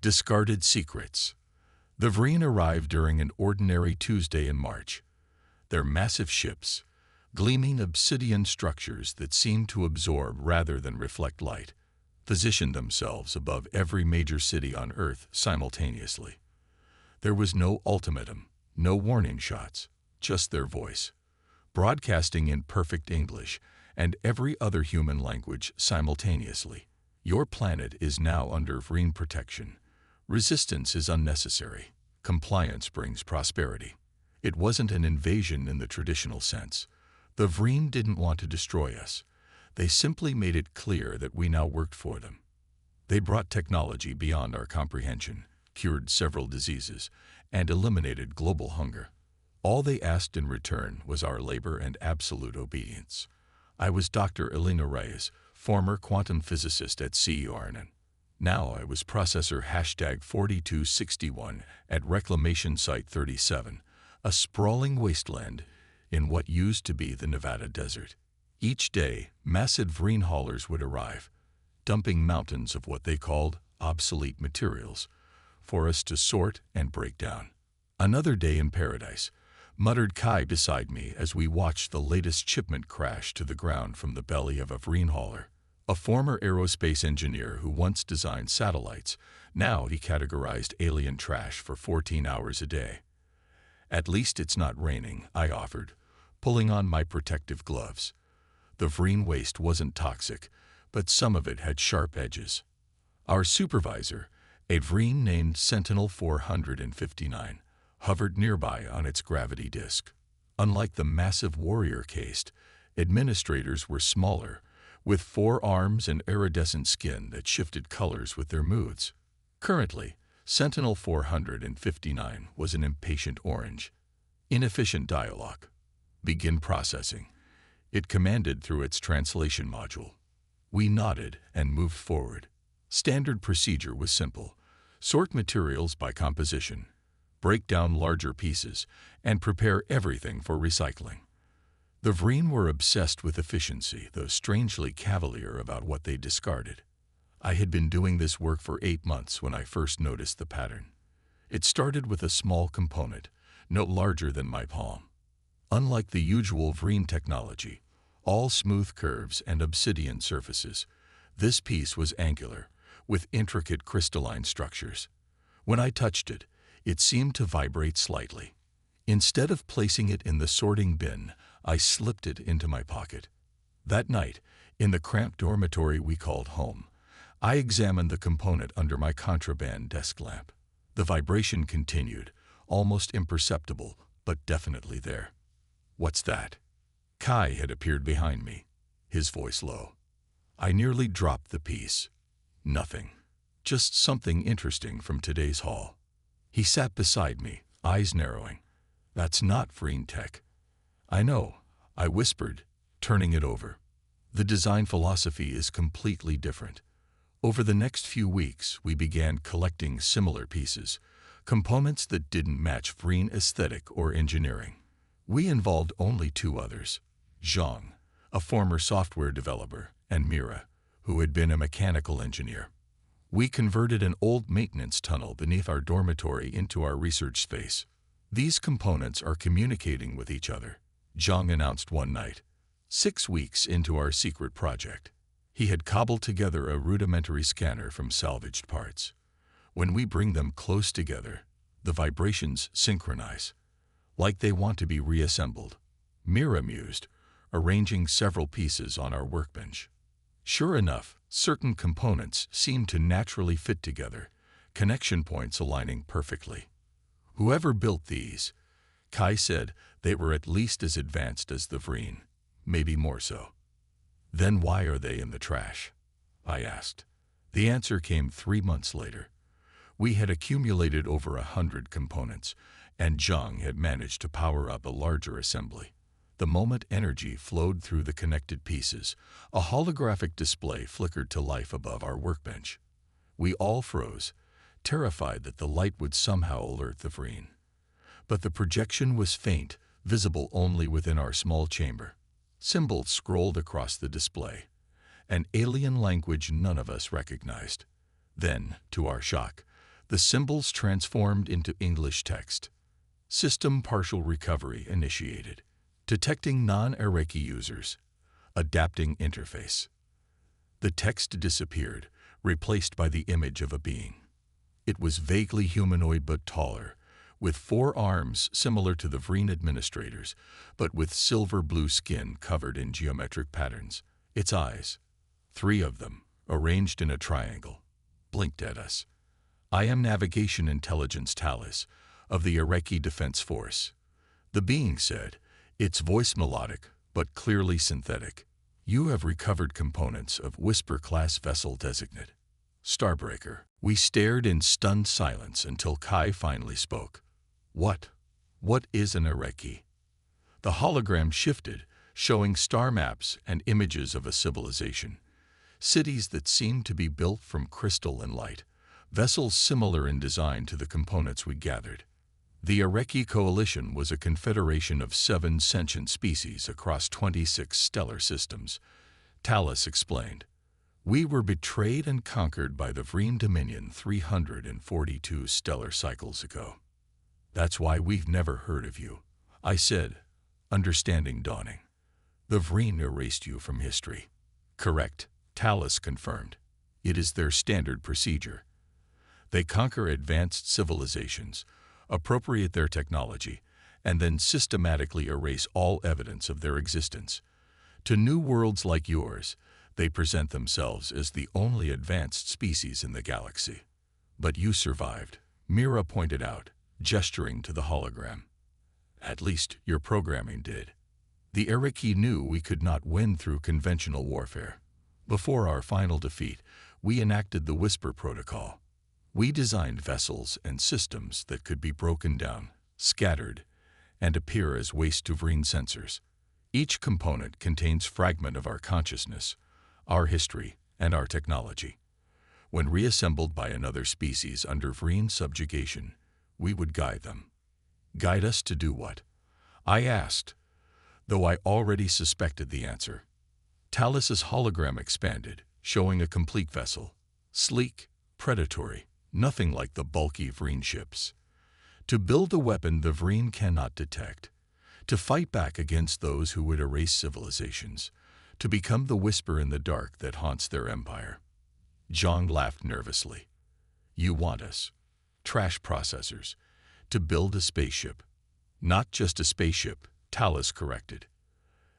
Discarded secrets. The Vreen arrived during an ordinary Tuesday in March. Their massive ships, gleaming obsidian structures that seemed to absorb rather than reflect light, positioned themselves above every major city on Earth simultaneously. There was no ultimatum, no warning shots, just their voice, broadcasting in perfect English and every other human language simultaneously. Your planet is now under Vreen protection. Resistance is unnecessary. Compliance brings prosperity. It wasn't an invasion in the traditional sense. The Vreen didn't want to destroy us. They simply made it clear that we now worked for them. They brought technology beyond our comprehension, cured several diseases, and eliminated global hunger. All they asked in return was our labor and absolute obedience. I was Dr. Elena Reyes, former quantum physicist at CERN. Now I was processor #4261 at Reclamation Site 37, a sprawling wasteland in what used to be the Nevada desert. Each day, massive Vreen haulers would arrive, dumping mountains of what they called obsolete materials for us to sort and break down. Another day in paradise, muttered Kai beside me as we watched the latest shipment crash to the ground from the belly of a Vreen hauler. A former aerospace engineer who once designed satellites, now he categorized alien trash for 14 hours a day. At least it's not raining, I offered, pulling on my protective gloves. The Vreen waste wasn't toxic, but some of it had sharp edges. Our supervisor, a Vreen named Sentinel 459, hovered nearby on its gravity disk. Unlike the massive warrior caste, administrators were smaller, with 4 arms and iridescent skin that shifted colors with their moods. Currently, Sentinel 459 was an impatient orange. Inefficient dialogue. Begin processing. It commanded through its translation module. We nodded and moved forward. Standard procedure was simple. Sort materials by composition, break down larger pieces, and prepare everything for recycling. The Vreen were obsessed with efficiency, though strangely cavalier about what they discarded. I had been doing this work for 8 months when I first noticed the pattern. It started with a small component, no larger than my palm. Unlike the usual Vreen technology, all smooth curves and obsidian surfaces, this piece was angular, with intricate crystalline structures. When I touched it, it seemed to vibrate slightly. Instead of placing it in the sorting bin, I slipped it into my pocket. That night, in the cramped dormitory we called home, I examined the component under my contraband desk lamp. The vibration continued, almost imperceptible, but definitely there. "What's that?" Kai had appeared behind me, his voice low. I nearly dropped the piece. "Nothing. Just something interesting from today's haul." He sat beside me, eyes narrowing. "That's not Vreen tech." "I know," I whispered, turning it over. "The design philosophy is completely different." Over the next few weeks, we began collecting similar pieces, components that didn't match Vreen aesthetic or engineering. We involved only 2 others, Zhang, a former software developer, and Mira, who had been a mechanical engineer. We converted an old maintenance tunnel beneath our dormitory into our research space. "These components are communicating with each other," Zhang announced one night, 6 weeks into our secret project. He had cobbled together a rudimentary scanner from salvaged parts. "When we bring them close together, the vibrations synchronize, like they want to be reassembled." Mira mused, arranging several pieces on our workbench. Sure enough, certain components seemed to naturally fit together, connection points aligning perfectly. "Whoever built these," Kai said, "they were at least as advanced as the Vreen, maybe more so." "Then why are they in the trash?" I asked. The answer came 3 months later. We had accumulated over 100 components, and Zhang had managed to power up a larger assembly. The moment energy flowed through the connected pieces, a holographic display flickered to life above our workbench. We all froze, terrified that the light would somehow alert the Vreen. But the projection was faint, visible only within our small chamber. Symbols scrolled across the display, an alien language none of us recognized. Then, to our shock, The symbols transformed into English text. System partial recovery initiated. Detecting non-Iraqi users. Adapting interface. The text disappeared, replaced by the image of a being. It was vaguely humanoid but taller, with 4 arms similar to the Vreen administrators, but with silver-blue skin covered in geometric patterns. Its eyes, 3 of them, arranged in a triangle, blinked at us. "I am Navigation Intelligence Talis of the Iraqi Defense Force," the being said, its voice melodic but clearly synthetic. "You have recovered components of Whisper-class vessel designate Starbreaker." We stared in stunned silence until Kai finally spoke. What is an Iraqi?" The hologram shifted, showing star maps and images of a civilization. Cities that seemed to be built from crystal and light, vessels similar in design to the components we gathered. The Iraqi coalition was a confederation of 7 sentient species across 26 stellar systems, Talis explained. "We were betrayed and conquered by the Vreen Dominion 342 stellar cycles ago. That's why we've never heard of you," I said, understanding dawning. "The Vreen erased you from history." "Correct," Talis confirmed. "It is their standard procedure. They conquer advanced civilizations, appropriate their technology, and then systematically erase all evidence of their existence. To new worlds like yours, they present themselves as the only advanced species in the galaxy. But you survived," Mira pointed out, gesturing to the hologram. "At least your programming did." The Iraqi knew we could not win through conventional warfare. Before our final defeat, we enacted the Whisper Protocol. We designed vessels and systems that could be broken down, scattered, and appear as waste to Vreen sensors. Each component contains fragment of our consciousness, our history, and our technology. When reassembled by another species under Vreen subjugation, we would guide them. "Guide us to do what?" I asked, though I already suspected the answer. Talis's hologram expanded, showing a complete vessel. Sleek, predatory, nothing like the bulky Vreen ships. To build a weapon the Vreen cannot detect. To fight back against those who would erase civilizations. To become the whisper in the dark that haunts their empire. Zhang laughed nervously. "You want us, trash processors, to build a spaceship." "Not just a spaceship," Talis corrected.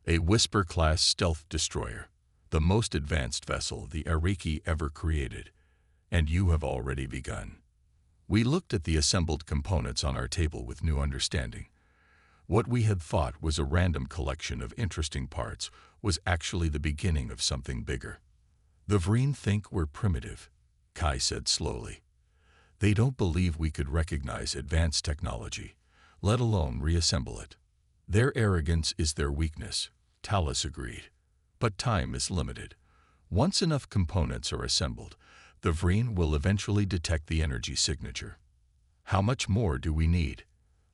"A Whisper-class stealth destroyer, the most advanced vessel the Iraqi ever created. And you have already begun." We looked at the assembled components on our table with new understanding. What we had thought was a random collection of interesting parts was actually the beginning of something bigger. "The Vreen think we're primitive," Kai said slowly. "They don't believe we could recognize advanced technology, let alone reassemble it. Their arrogance is their weakness," Talis agreed. "But time is limited. Once enough components are assembled, the Vreen will eventually detect the energy signature." "How much more do we need?"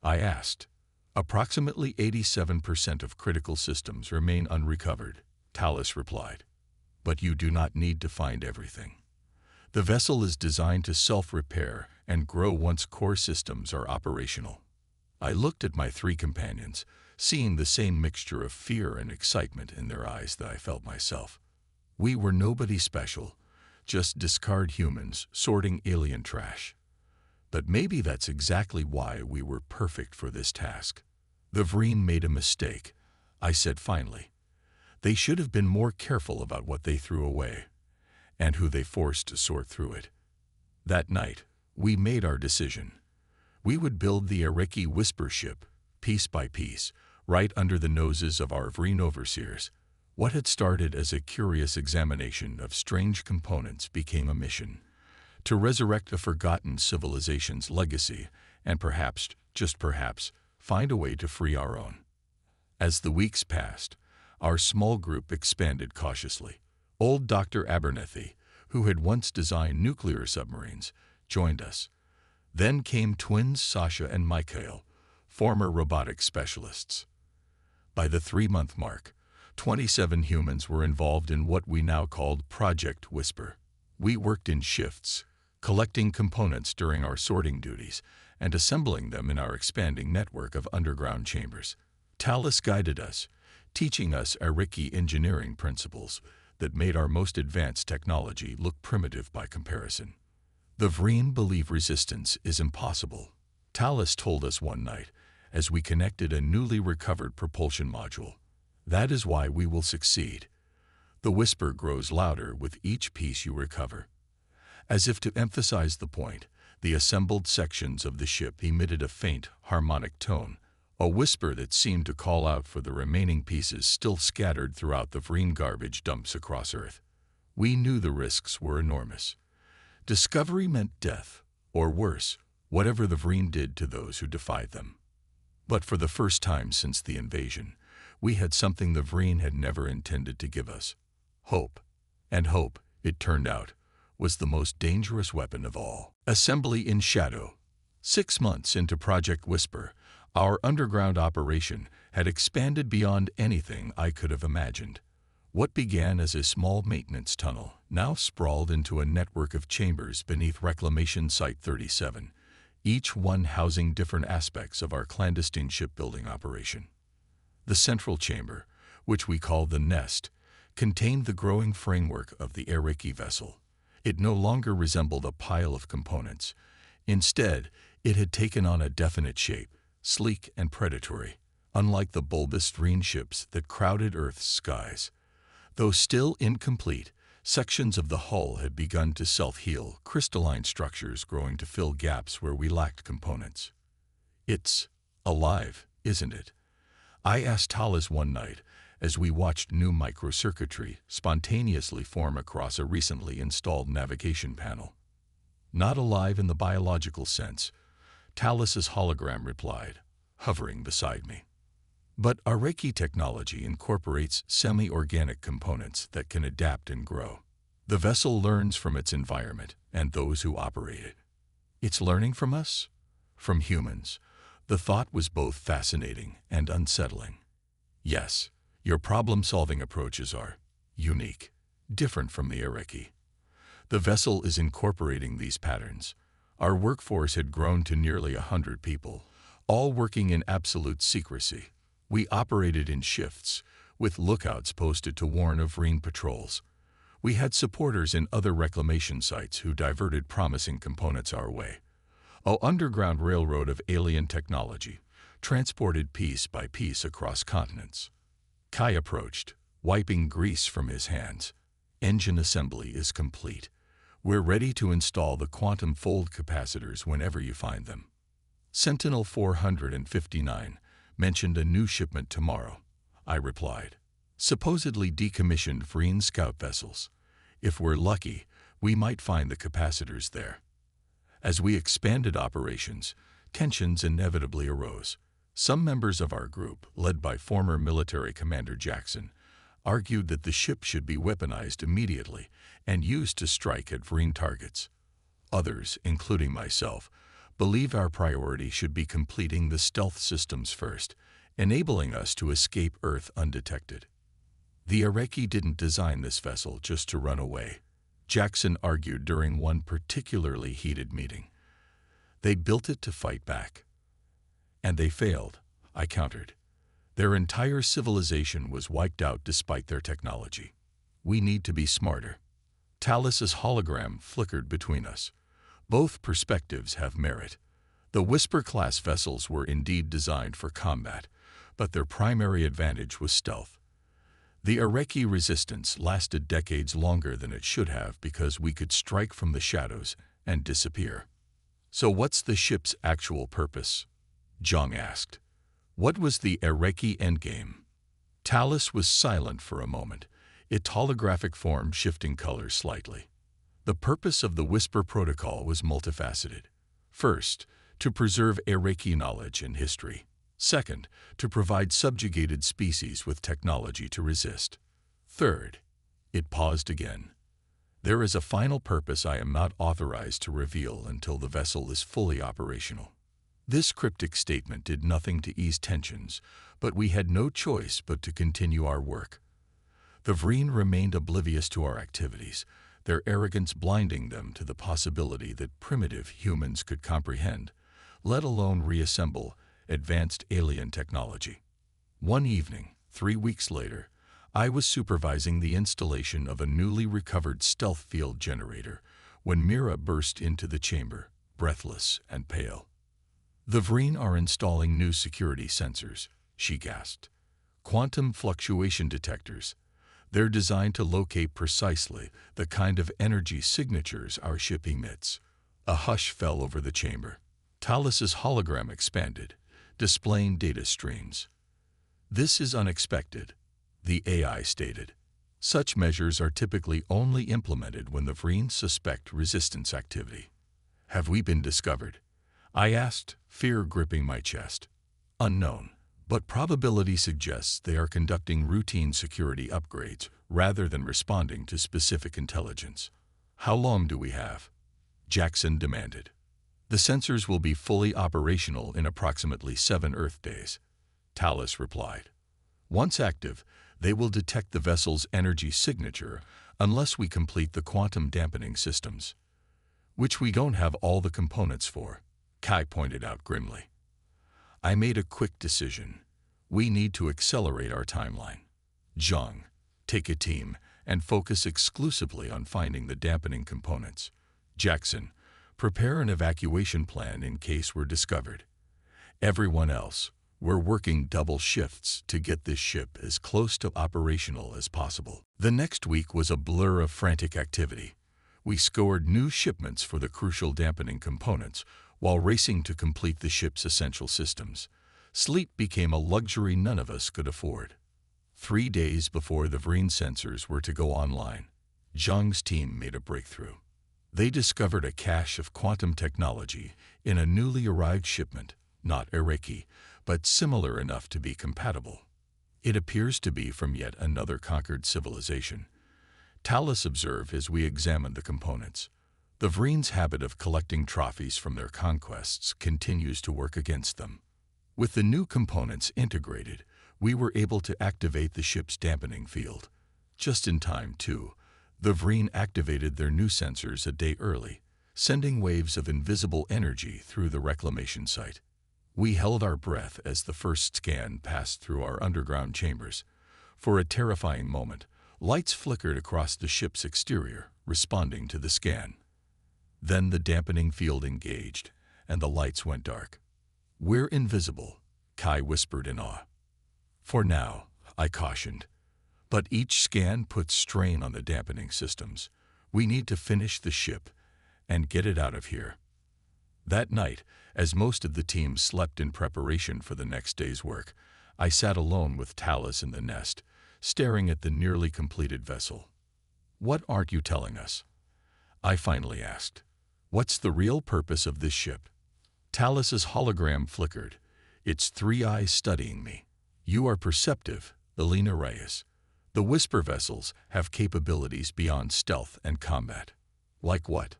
I asked. "Approximately 87% of critical systems remain unrecovered," Talis replied. "But you do not need to find everything. The vessel is designed to self-repair and grow once core systems are operational." I looked at my 3 companions, seeing the same mixture of fear and excitement in their eyes that I felt myself. We were nobody special, just discard humans sorting alien trash. But maybe that's exactly why we were perfect for this task. "The Vreen made a mistake," I said finally. "They should have been more careful about what they threw away, and who they forced to sort through it." That night, we made our decision. We would build the Iraqi Whisper ship, piece by piece, right under the noses of our Vreen overseers. What had started as a curious examination of strange components became a mission. To resurrect a forgotten civilization's legacy and perhaps, just perhaps, find a way to free our own. As the weeks passed, our small group expanded cautiously. Old Dr. Abernethy, who had once designed nuclear submarines, joined us. Then came twins Sasha and Mikhail, former robotics specialists. By the 3-month mark, 27 humans were involved in what we now called Project Whisper. We worked in shifts, collecting components during our sorting duties and assembling them in our expanding network of underground chambers. Thales guided us, teaching us Ariki engineering principles that made our most advanced technology look primitive by comparison. The Vreen believe resistance is impossible, Thales told us one night as we connected a newly recovered propulsion module. That is why we will succeed. The whisper grows louder with each piece you recover. As if to emphasize the point, the assembled sections of the ship emitted a faint, harmonic tone, a whisper that seemed to call out for the remaining pieces still scattered throughout the Vreen garbage dumps across Earth. We knew the risks were enormous. Discovery meant death, or worse, whatever the Vreen did to those who defied them. But for the first time since the invasion, we had something the Vreen had never intended to give us. Hope. And hope, it turned out, was the most dangerous weapon of all. Assembly in shadow. 6 months into Project Whisper, our underground operation had expanded beyond anything I could have imagined. What began as a small maintenance tunnel now sprawled into a network of chambers beneath Reclamation Site 37, each one housing different aspects of our clandestine shipbuilding operation. The central chamber, which we call the nest, contained the growing framework of the Ariki vessel. It no longer resembled a pile of components. Instead, it had taken on a definite shape, sleek and predatory, unlike the bulbous Vreen ships that crowded Earth's skies. Though still incomplete, sections of the hull had begun to self-heal, crystalline structures growing to fill gaps where we lacked components. It's alive, isn't it? I asked Thales one night as we watched new microcircuitry spontaneously form across a recently installed navigation panel. Not alive in the biological sense, Thales's hologram replied, hovering beside me. But Ariki technology incorporates semi-organic components that can adapt and grow. The vessel learns from its environment and those who operate it. It's learning from us? From humans. The thought was both fascinating and unsettling. Yes, your problem-solving approaches are unique, different from the Ariki. The vessel is incorporating these patterns. Our workforce had grown to nearly 100 people, all working in absolute secrecy. We operated in shifts, with lookouts posted to warn of Vreen patrols. We had supporters in other reclamation sites who diverted promising components our way. An underground railroad of alien technology, transported piece by piece across continents. Kai approached, wiping grease from his hands. Engine assembly is complete. We're ready to install the quantum fold capacitors whenever you find them. Sentinel 459 mentioned a new shipment tomorrow, I replied. Supposedly decommissioned Vreen scout vessels. If we're lucky, we might find the capacitors there. As we expanded operations, tensions inevitably arose. Some members of our group, led by former military commander Jackson, argued that the ship should be weaponized immediately and used to strike at Vreen targets. Others, including myself, believe our priority should be completing the stealth systems first, enabling us to escape Earth undetected. The Ariki didn't design this vessel just to run away, Jackson argued during one particularly heated meeting. They built it to fight back. And they failed, I countered. Their entire civilization was wiped out despite their technology. We need to be smarter. Thales's hologram flickered between us. Both perspectives have merit. The Whisper-class vessels were indeed designed for combat, but their primary advantage was stealth. The Ariki resistance lasted decades longer than it should have because we could strike from the shadows and disappear. So what's the ship's actual purpose? Zhang asked. What was the Ariki endgame? Thales was silent for a moment, its holographic form shifting colors slightly. The purpose of the Whisper Protocol was multifaceted. First, to preserve Ariki knowledge and history. Second, to provide subjugated species with technology to resist. Third, it paused again. There is a final purpose I am not authorized to reveal until the vessel is fully operational. This cryptic statement did nothing to ease tensions, but we had no choice but to continue our work. The Vreen remained oblivious to our activities, their arrogance blinding them to the possibility that primitive humans could comprehend, let alone reassemble, advanced alien technology. One evening, 3 weeks later, I was supervising the installation of a newly recovered stealth field generator when Mira burst into the chamber, breathless and pale. "The Vreen are installing new security sensors," she gasped. "Quantum fluctuation detectors. They're designed to locate precisely the kind of energy signatures our ship emits." A hush fell over the chamber. Talus's hologram expanded, displaying data streams. "This is unexpected," the AI stated. "Such measures are typically only implemented when the Vreen suspect resistance activity." "Have we been discovered?" I asked, fear gripping my chest. "Unknown, but probability suggests they are conducting routine security upgrades rather than responding to specific intelligence." "How long do we have?" Jackson demanded. "The sensors will be fully operational in approximately 7 Earth days," Talus replied. "Once active, they will detect the vessel's energy signature unless we complete the quantum dampening systems." "Which we don't have all the components for," Kai pointed out grimly. I made a quick decision. We need to accelerate our timeline. "Zhang, take a team and focus exclusively on finding the dampening components. Jackson, prepare an evacuation plan in case we're discovered. Everyone else, we're working double shifts to get this ship as close to operational as possible." The next week was a blur of frantic activity. We scored new shipments for the crucial dampening components while racing to complete the ship's essential systems. Sleep became a luxury none of us could afford. 3 days before the Vreen sensors were to go online, Zhang's team made a breakthrough. They discovered a cache of quantum technology in a newly arrived shipment, not Iraqi, but similar enough to be compatible. "It appears to be from yet another conquered civilization," Talus observed as we examined the components. "The Vreen's habit of collecting trophies from their conquests continues to work against them." With the new components integrated, we were able to activate the ship's dampening field. Just in time, too. The Vreen activated their new sensors a day early, sending waves of invisible energy through the reclamation site. We held our breath as the first scan passed through our underground chambers. For a terrifying moment, lights flickered across the ship's exterior, responding to the scan. Then the dampening field engaged, and the lights went dark. "We're invisible," Kai whispered in awe. "For now," I cautioned. "But each scan puts strain on the dampening systems. We need to finish the ship and get it out of here." That night, as most of the team slept in preparation for the next day's work, I sat alone with Talus in the nest, staring at the nearly completed vessel. "What aren't you telling us?" I finally asked. "What's the real purpose of this ship?" Talus's hologram flickered, its 3 eyes studying me. "You are perceptive, Elena Reyes. The Whisper vessels have capabilities beyond stealth and combat." "Like what?"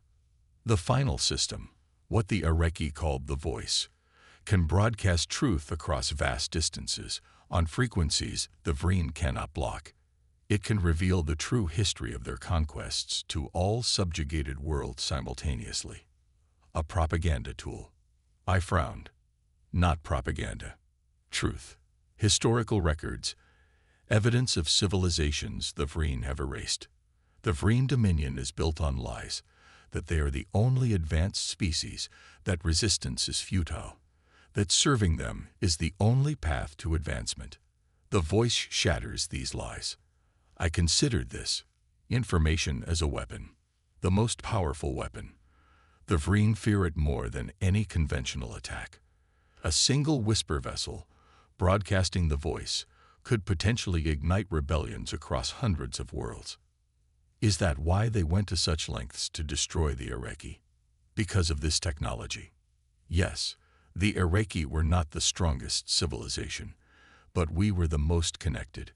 "The final system, what the Iraqi called the Voice, can broadcast truth across vast distances on frequencies the Vreen cannot block. It can reveal the true history of their conquests to all subjugated worlds simultaneously. A propaganda tool." I frowned. "Not propaganda. Truth. Historical records. Evidence of civilizations the Vreen have erased. The Vreen dominion is built on lies, that they are the only advanced species, that resistance is futile, that serving them is the only path to advancement. The Voice shatters these lies. I considered this information as a weapon, the most powerful weapon. The Vreen fear it more than any conventional attack. A single Whisper vessel, broadcasting the Voice, could potentially ignite rebellions across hundreds of worlds. Is that why they went to such lengths to destroy the Iraqi? Because of this technology? Yes, the Iraqi were not the strongest civilization, but we were the most connected.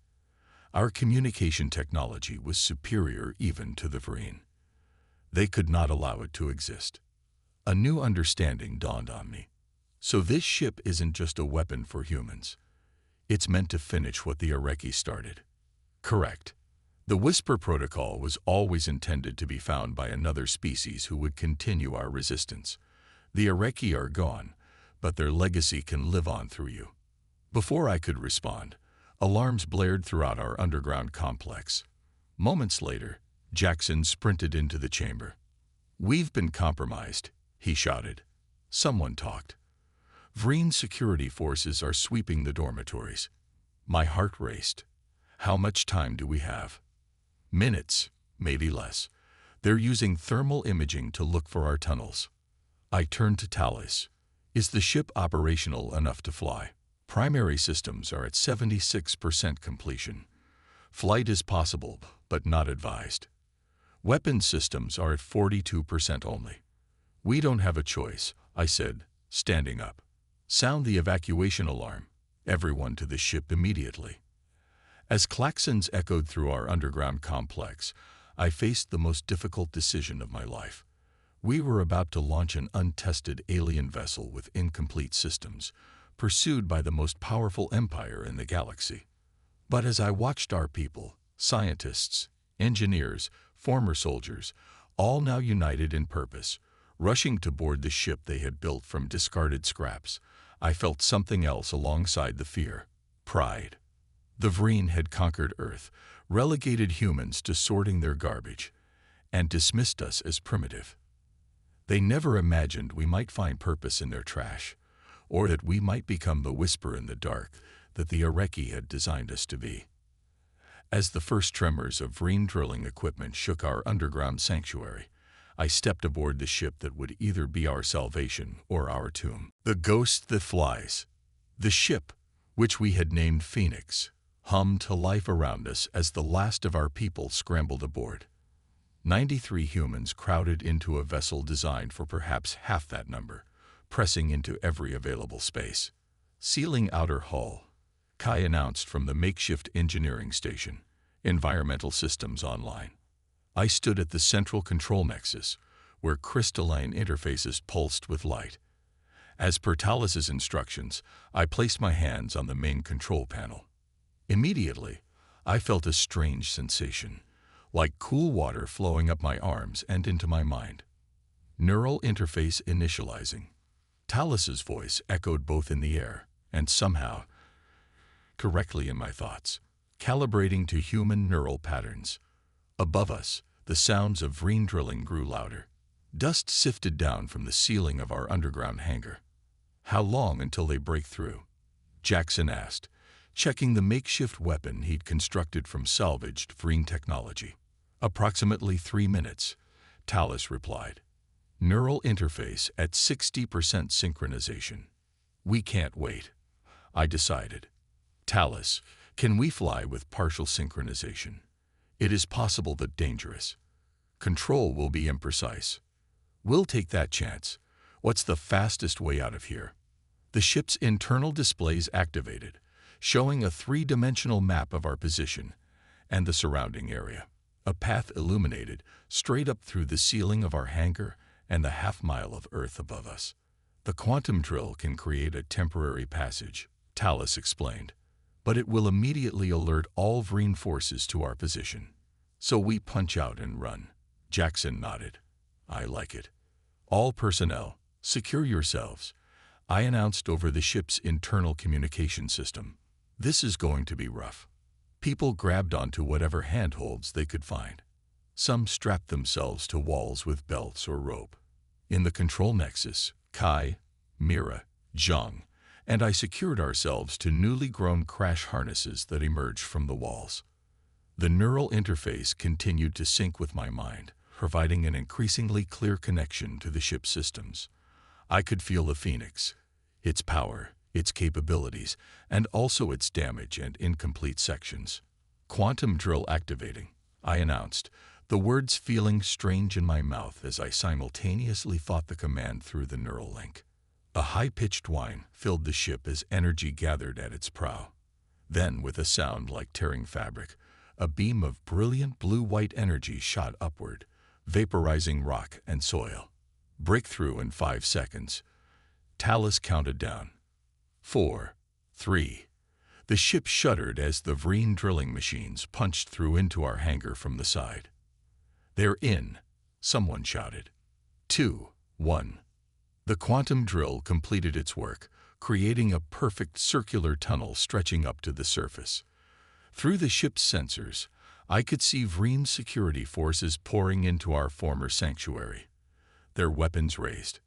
Our communication technology was superior even to the Vreen. They could not allow it to exist. A new understanding dawned on me. So this ship isn't just a weapon for humans. It's meant to finish what the Iraqi started. Correct. The Whisper Protocol was always intended to be found by another species who would continue our resistance. The Areki are gone, but their legacy can live on through you. Before I could respond, alarms blared throughout our underground complex. Moments later, Jackson sprinted into the chamber. "We've been compromised," he shouted. Someone talked. "Vreen security forces are sweeping the dormitories." My heart raced. How much time do we have? Minutes, maybe less. They're using thermal imaging to look for our tunnels. I turned to Tallis. "Is the ship operational enough to fly?" "Primary systems are at 76% completion. Flight is possible, but not advised. Weapons systems are at 42% only." "We don't have a choice," I said, standing up. "Sound the evacuation alarm. Everyone to the ship immediately." As klaxons echoed through our underground complex, I faced the most difficult decision of my life. We were about to launch an untested alien vessel with incomplete systems, pursued by the most powerful empire in the galaxy. But as I watched our people, scientists, engineers, former soldiers, all now united in purpose, rushing to board the ship they had built from discarded scraps, I felt something else alongside the fear: pride. The Vreen had conquered Earth, relegated humans to sorting their garbage, and dismissed us as primitive. They never imagined we might find purpose in their trash, or that we might become the whisper in the dark that the Areki had designed us to be. As the first tremors of Vreen drilling equipment shook our underground sanctuary, I stepped aboard the ship that would either be our salvation or our tomb. The Ghost That Flies. The ship, which we had named Phoenix, hummed to life around us as the last of our people scrambled aboard. 93 humans crowded into a vessel designed for perhaps half that number, pressing into every available space. "Sealing outer hull," Kai announced from the makeshift engineering station. "Environmental systems online." I stood at the central control nexus, where crystalline interfaces pulsed with light. As per Tallis's instructions, I placed my hands on the main control panel. Immediately, I felt a strange sensation, like cool water flowing up my arms and into my mind. Neural interface initializing. Tallis's voice echoed both in the air and somehow correctly in my thoughts, calibrating to human neural patterns. Above us, the sounds of Vreen drilling grew louder. Dust sifted down from the ceiling of our underground hangar. "How long until they break through?" Jackson asked, checking the makeshift weapon he'd constructed from salvaged Vreen technology. "Approximately 3 minutes," Tallis replied. "Neural interface at 60% synchronization." "We can't wait," I decided. "Tallis, can we fly with partial synchronization?" "It is possible but dangerous. Control will be imprecise." "We'll take that chance. What's the fastest way out of here?" The ship's internal displays activated, showing a 3-dimensional map of our position and the surrounding area. A path illuminated straight up through the ceiling of our hangar and the half-mile of Earth above us. "The quantum drill can create a temporary passage," Tallis explained, "but it will immediately alert all Vreen forces to our position. So we punch out and run." Jackson nodded. "I like it. All personnel, secure yourselves," I announced over the ship's internal communication system. "This is going to be rough." People grabbed onto whatever handholds they could find. Some strapped themselves to walls with belts or rope. In the control nexus, Kai, Mira, Zhang, and I secured ourselves to newly grown crash harnesses that emerged from the walls. The neural interface continued to sync with my mind, providing an increasingly clear connection to the ship's systems. I could feel the Phoenix, its power, its capabilities, and also its damage and incomplete sections. "Quantum drill activating," I announced, the words feeling strange in my mouth as I simultaneously thought the command through the neural link. A high-pitched whine filled the ship as energy gathered at its prow. Then, with a sound like tearing fabric, a beam of brilliant blue-white energy shot upward, vaporizing rock and soil. "Breakthrough in 5 seconds." Tallis counted down. 4, 3. The ship shuddered as the Vreen drilling machines punched through into our hangar from the side. "They're in," someone shouted. 2, 1. The quantum drill completed its work, creating a perfect circular tunnel stretching up to the surface. Through the ship's sensors, I could see Vreen security forces pouring into our former sanctuary, their weapons raised.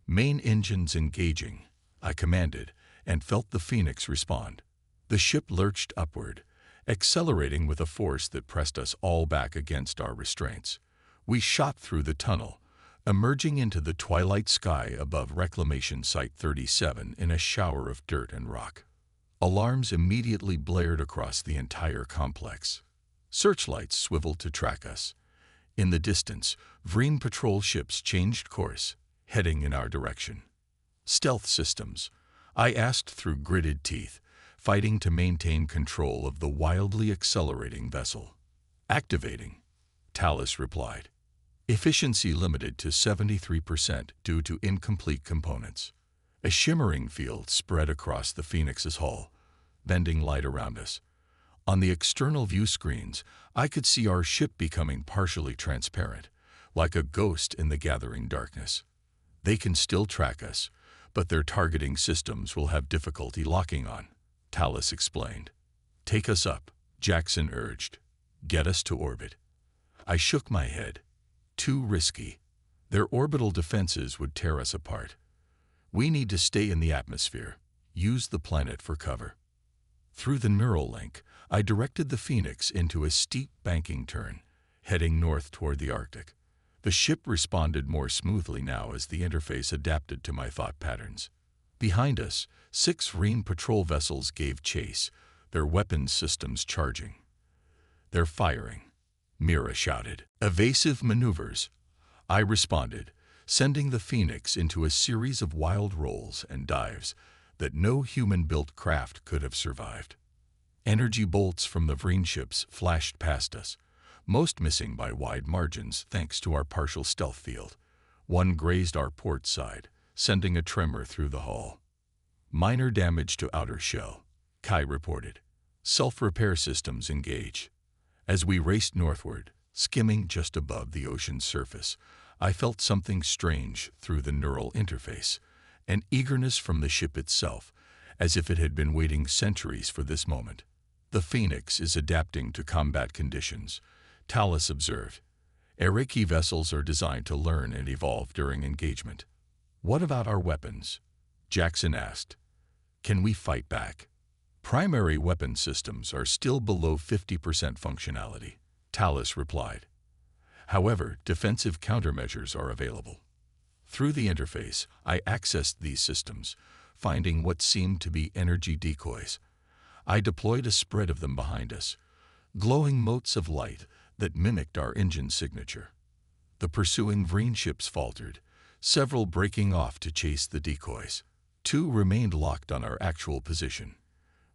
"Main engines engaging," I commanded, and felt the Phoenix respond. The ship lurched upward, accelerating with a force that pressed us all back against our restraints. We shot through the tunnel, emerging into the twilight sky above Reclamation Site 37 in a shower of dirt and rock. Alarms immediately blared across the entire complex. Searchlights swiveled to track us. In the distance, Vreen patrol ships changed course, heading in our direction. "Stealth systems," I asked through gritted teeth, fighting to maintain control of the wildly accelerating vessel. "Activating," Talus replied. "Efficiency limited to 73% due to incomplete components." A shimmering field spread across the Phoenix's hull, bending light around us. On the external view screens, I could see our ship becoming partially transparent, like a ghost in the gathering darkness. "They can still track us, but their targeting systems will have difficulty locking on," Talus explained. "Take us up," Jackson urged. "Get us to orbit." I shook my head. Too risky. Their orbital defenses would tear us apart. We need to stay in the atmosphere, use the planet for cover. Through the neural link, I directed the Phoenix into a steep banking turn, heading north toward the Arctic. The ship responded more smoothly now as the interface adapted to my thought patterns. Behind us, 6 Vreen patrol vessels gave chase, their weapons systems charging. "They're firing," Mira shouted. "Evasive maneuvers," I responded, sending the Phoenix into a series of wild rolls and dives that no human-built craft could have survived. Energy bolts from the Vreen ships flashed past us, most missing by wide margins thanks to our partial stealth field. One grazed our port side, sending a tremor through the hull. "Minor damage to outer shell," Kai reported. "Self-repair systems engage." As we raced northward, skimming just above the ocean's surface, I felt something strange through the neural interface, an eagerness from the ship itself, as if it had been waiting centuries for this moment. "The Phoenix is adapting to combat conditions," Talus observed. "Araki vessels are designed to learn and evolve during engagement." "What about our weapons?" Jackson asked. "Can we fight back?" "Primary weapon systems are still below 50% functionality," Talus replied. "However, defensive countermeasures are available." Through the interface, I accessed these systems, finding what seemed to be energy decoys. I deployed a spread of them behind us, glowing motes of light that mimicked our engine signature. The pursuing Vreen ships faltered, several breaking off to chase the decoys. 2 remained locked on our actual position.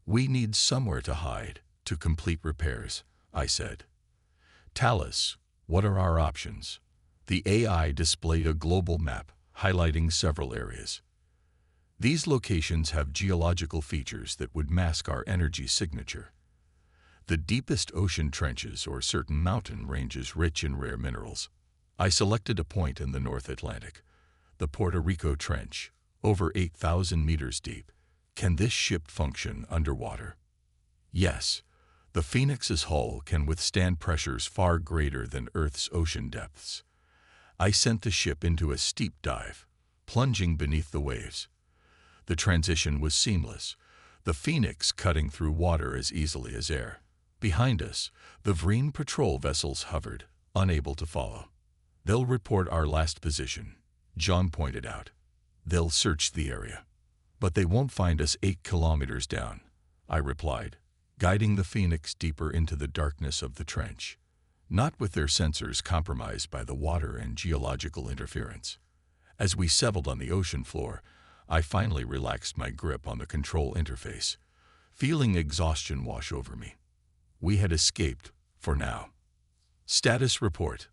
"We need somewhere to hide, to complete repairs," I said. "Talus, what are our options?" The AI displayed a global map, highlighting several areas. "These locations have geological features that would mask our energy signature. The deepest ocean trenches or certain mountain ranges rich in rare minerals." I selected a point in the North Atlantic, the Puerto Rico Trench, over 8,000 meters deep. "Can this ship function underwater?" "Yes. The Phoenix's hull can withstand pressures far greater than Earth's ocean depths." I sent the ship into a steep dive, plunging beneath the waves. The transition was seamless, the Phoenix cutting through water as easily as air. Behind us, the Vreen patrol vessels hovered, unable to follow. "They'll report our last position," John pointed out. "They'll search the area. But they won't find us 8 kilometers down," I replied, guiding the Phoenix deeper into the darkness of the trench. Not with their sensors compromised by the water and geological interference. As we settled on the ocean floor, I finally relaxed my grip on the control interface, feeling exhaustion wash over me. We had escaped, for now. "Status report,"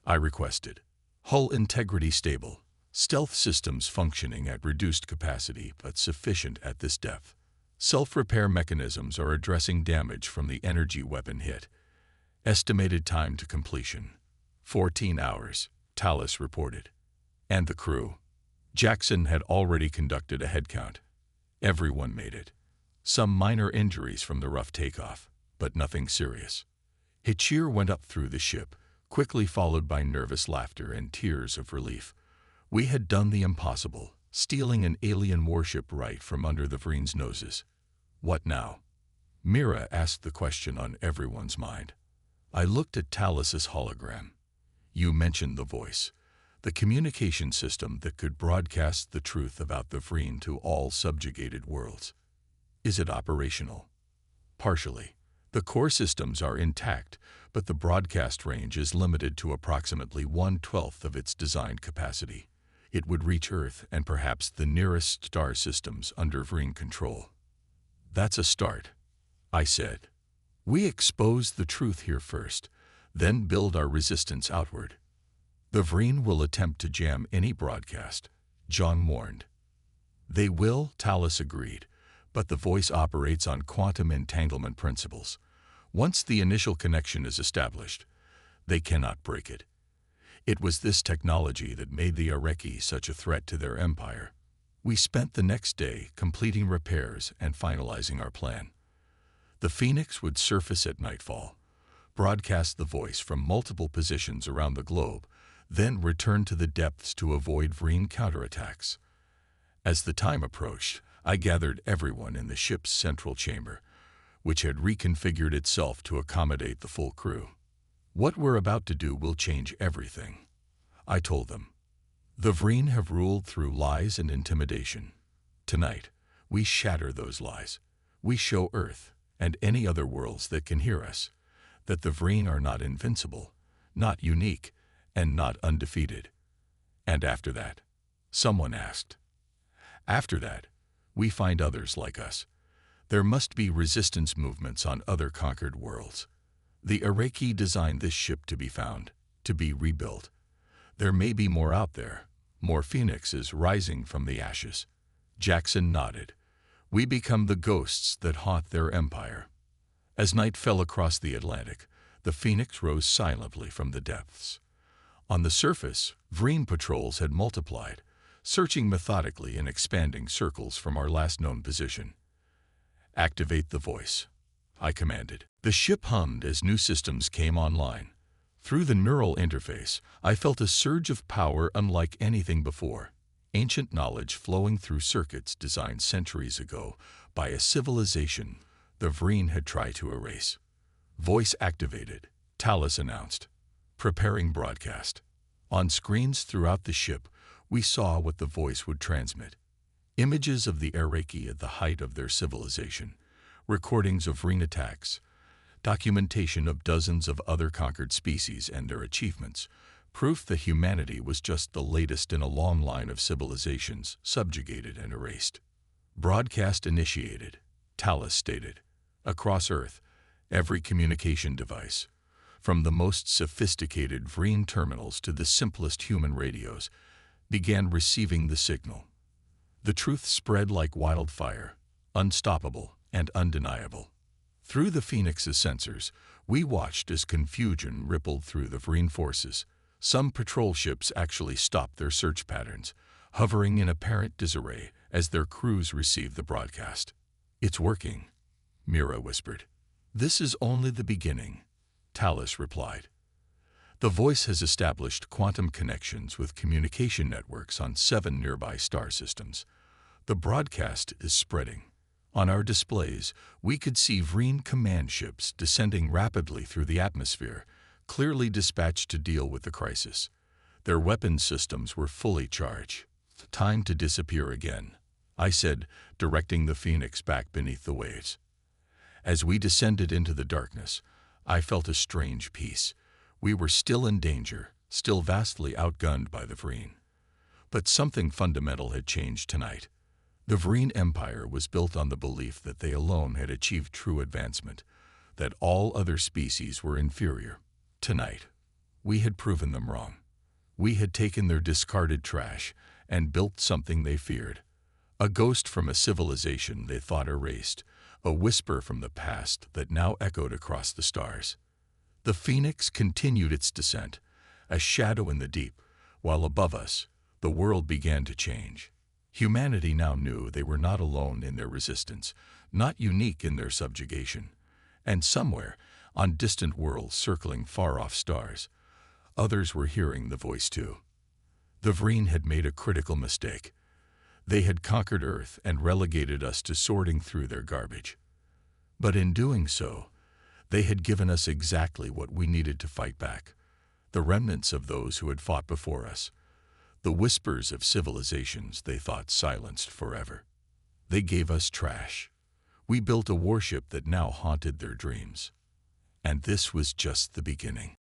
I requested. "Hull integrity stable. Stealth systems functioning at reduced capacity but sufficient at this depth." Self-repair mechanisms are addressing damage from the energy weapon hit. Estimated time to completion: 14 hours, Tallis reported. And the crew? Jackson had already conducted a head count. Everyone made it. Some minor injuries from the rough takeoff, but nothing serious. A cheer went up through the ship, quickly followed by nervous laughter and tears of relief. We had done the impossible, stealing an alien warship right from under the Vreen's noses. What now? Mira asked the question on everyone's mind. I looked at Tallis's hologram. You mentioned the voice, the communication system that could broadcast the truth about the Vreen to all subjugated worlds. Is it operational? Partially. The core systems are intact, but the broadcast range is limited to approximately 1/12 of its designed capacity. It would reach Earth and perhaps the nearest star systems under Vreen control. That's a start, I said. We expose the truth here first, then build our resistance outward. The Vreen will attempt to jam any broadcast, John warned. They will, Tallis agreed, but the voice operates on quantum entanglement principles. Once the initial connection is established, they cannot break it. It was this technology that made the Areki such a threat to their empire. We spent the next day completing repairs and finalizing our plan. The Phoenix would surface at nightfall, broadcast the voice from multiple positions around the globe, then return to the depths to avoid Vreen counterattacks. As the time approached, I gathered everyone in the ship's central chamber, which had reconfigured itself to accommodate the full crew. What we're about to do will change everything, I told them. The Vreen have ruled through lies and intimidation. Tonight, we shatter those lies. We show Earth, and any other worlds that can hear us, that the Vreen are not invincible, not unique, and not undefeated. And after that, someone asked. After that, we find others like us. There must be resistance movements on other conquered worlds. The Areki designed this ship to be found, to be rebuilt. There may be more out there, more phoenixes rising from the ashes. Jackson nodded. We become the ghosts that haunt their empire. As night fell across the Atlantic, the Phoenix rose silently from the depths. On the surface, Vreen patrols had multiplied, searching methodically in expanding circles from our last known position. Activate the voice, I commanded. The ship hummed as new systems came online. Through the neural interface, I felt a surge of power unlike anything before. Ancient knowledge flowing through circuits designed centuries ago by a civilization the Vreen had tried to erase. Voice activated, Tallis announced. Preparing broadcast. On screens throughout the ship, we saw what the voice would transmit. Images of the Areki at the height of their civilization, recordings of Vreen attacks, documentation of dozens of other conquered species and their achievements, proof that humanity was just the latest in a long line of civilizations subjugated and erased. Broadcast initiated, Tallis stated. Across Earth, every communication device, from the most sophisticated Vreen terminals to the simplest human radios, began receiving the signal. The truth spread like wildfire, unstoppable and undeniable. Through the Phoenix's sensors, we watched as confusion rippled through the Vreen forces. Some patrol ships actually stopped their search patterns, hovering in apparent disarray as their crews received the broadcast. It's working, Mira whispered. This is only the beginning, Tallis replied. The voice has established quantum connections with communication networks on 7 nearby star systems. The broadcast is spreading. On our displays, we could see Vreen command ships descending rapidly through the atmosphere, clearly dispatched to deal with the crisis. Their weapons systems were fully charged. Time to disappear again, I said, directing the Phoenix back beneath the waves. As we descended into the darkness, I felt a strange peace. We were still in danger, still vastly outgunned by the Vreen. But something fundamental had changed tonight. The Vreen Empire was built on the belief that they alone had achieved true advancement, that all other species were inferior. Tonight, we had proven them wrong. We had taken their discarded trash and built something they feared, A ghost from a civilization they thought erased, a whisper from the past that now echoed across the stars. The Phoenix continued its descent, a shadow in the deep, while above us, the world began to change. Humanity now knew they were not alone in their resistance, not unique in their subjugation. And somewhere, on distant worlds circling far-off stars, others were hearing the voice too. The Vreen had made a critical mistake. They had conquered Earth and relegated us to sorting through their garbage. But in doing so, they had given us exactly what we needed to fight back. The remnants of those who had fought before us. The whispers of civilizations they thought silenced forever. They gave us trash. We built a warship that now haunted their dreams. And this was just the beginning.